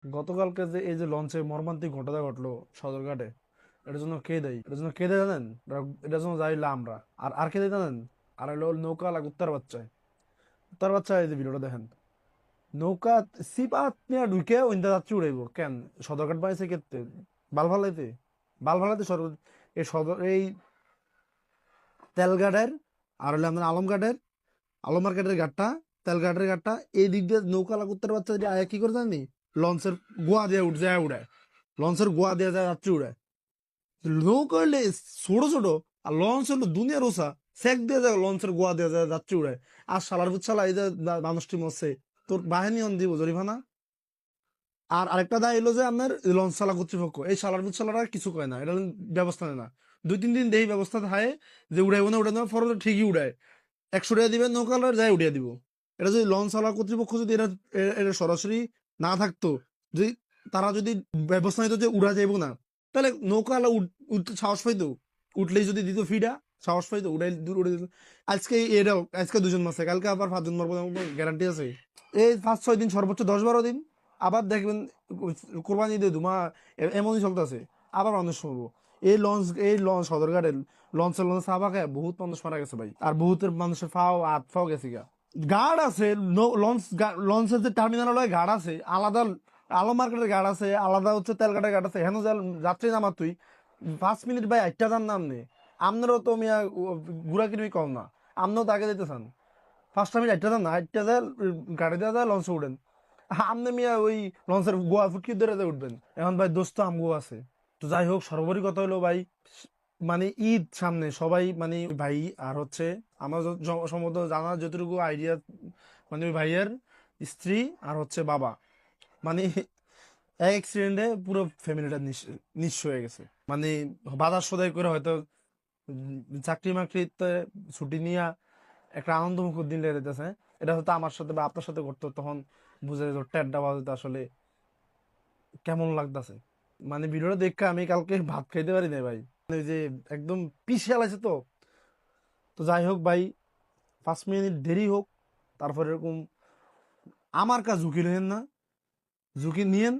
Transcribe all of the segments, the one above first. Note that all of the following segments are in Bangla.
গতকালকে যে এই যে লঞ্চে মর্মান্তিক ঘটনা ঘটলো সদরঘাটে, এটার জন্য কে দেয়? এটার জন্য কে দেয় জানেন? এটার জন্য যাইলা আমরা। আর কে দেয় জানেন? আর হলো নৌকা লাগ উত্তার বাচ্চায়। উত্তার বাচ্চা এই যে ভিডিওটা দেখেন, নৌকা সিপাত নিয়ে ঢুকে ওইটা যাত্রী উড়াইবো কেন? সদরঘাট বানাইছে কেতে? বাল ফালাইতে? বাল ফালাইতে এই এই তেলঘাটের, আর হলে আপনার আলমঘাটের, আলম মার্কেটের ঘাটটা, তেলঘাটের ঘাটটা, এই দিক দিয়ে নৌকা লাগ উত্তর বাচ্চা যদি আয়া কি করে জানি, লঞ্চের গোয়া দিয়ে যায় উড়ায়। লঞ্চের গোয়া দিয়ে যায় যাত্রী উড়ায়। নৌকা হলে ছোট ছোট, আর লঞ্চ হলো দুনিয়ার ওসা, সেক দিয়ে যায় লঞ্চের গোয়া দিয়ে যায় যাত্রী উড়ায়। আর শালার বুচ্ছালা এই যে মানুষটি মরছে, তোর বাহিনী অন দিব জরিমানা। আর আরেকটা দায় এলো যে আপনার লঞ্চ চালা কর্তৃপক্ষ, এই শালার বুচ্ছালারা কিছু কয় না, এটা ব্যবস্থা নেয় না। 2-3 দিন দেই ব্যবস্থা থাকে যে উড়াইবো না উড়াই না, ফরজ ঠিকই উড়ায়। 100 টাকা দিবেন নৌকালার যায় উড়িয়ে দিব। এটা যদি লঞ্চ চালা কর্তৃপক্ষ যদি এটা সরাসরি না থাকতো, যদি তারা যদি ব্যবস্থা নিত যে উড়া যাইব না, তাহলে নৌকালা উঠতে সাহস পাইতো। উঠলেই যদি দিত ফিডা, সাহস পাইতো, উড়াই দূর উড়ে দিত। আজকে এটাও আজকে 2 জন মারছে, কালকে আবার 5 জন মারবো, গ্যারান্টি আছে? এই 5-6 দিন, সর্বোচ্চ 10-12 দিন। আবার দেখবেন কোরবানি ঈদে ধুমা এমনই চলতেছে, আবার মানুষ মরবো। এই লঞ্চ সদরঘাটের লঞ্চের লঞ্চ চাপা খায় বহুত মানুষ মারা গেছে ভাই, আর বহুতের মানুষের ফাও হাত ফাও গেছে গা। গার্ড আছে, লঞ্চের যে টার্মিনাল হয় গার্ড আছে আলাদা, আলো মার্কেটের গার্ড আছে আলাদা, হচ্ছে তেলঘাটের গার্ড আছে। হেন যাত্রী নামা তুই 5 মিনিট ভাই 8টা দাম নাম নেই। আপনারও তো মিয়া ঘুরা কিনুই কম না, আপনিও তাকে দিতে চান। 5টা মিনিট 8টা দাম না, 8টা যায় গাড়ি দেওয়া যায় লঞ্চে উঠেন। আপনি মিয়া ওই লঞ্চের গোয়া ফুটকি ধরে উঠবেন। এখন ভাই দোস্ত আমগো আছে। তো যাই হোক, সর্বোপরি কথা হলো ভাই, মানে ঈদ সামনে, সবাই মানে ভাই, আর হচ্ছে আমার সম্ভবত জানার যতটুকু আইডিয়া, মানে ওই ভাইয়ের স্ত্রী আর হচ্ছে বাবা, মানে এক অ্যাক্সিডেন্টে পুরো ফ্যামিলিটা নিঃস্ব হয়ে গেছে। মানে বাজার সদাই করে হয়তো চাকরি মাকরিতে ছুটি নিয়ে একটা আনন্দ মুখর দিন লেগে যেতেছে। এটা হয়তো আমার সাথে বা আপনার সাথে করতো, তখন বুঝে যেত টেড্ডা বাজতে আসলে কেমন লাগতেছে। মানে ভিডিওটা দেখে আমি কালকে ভাত খাইতে পারি না ভাই, মানে ওই যে একদম পিছিয়ে আছে তো। তো যাই হোক ভাই, 5 মিনিট দেরি হোক, তারপর এরকম আমার কাজ ঝুঁকি নেন না, ঝুঁকি নিয়েন,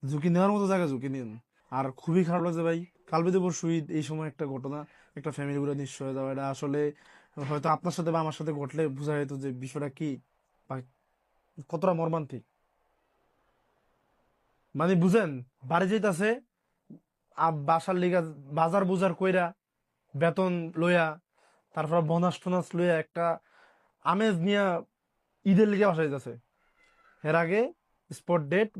ঝুঁকি নেওয়ার মতো জায়গায় ঝুঁকি নিয়েন। আর খুবই খারাপ লাগছে ভাই, কাল বিদে পরশু ঈদ, এই সময় একটা ঘটনা, একটা ফ্যামিলি পুরো নিঃস্ব হয়ে যাওয়া, এটা আসলে হয়তো আপনার সাথে বা আমার সাথে ঘটলে বোঝা যেত যে বিষয়টা কি বা কতটা মর্মান্তিক। মানে বুঝেন, বাড়ি যেতেছে বাসার লিগা বাজার বুজার কইরা, বেতন লইয়া, তারপর বোনাস টোনাস লইয়া একটা আমেজ নিয়া ঈদের লিগে বাসা যেতেছে। এর আগে স্পট ডেট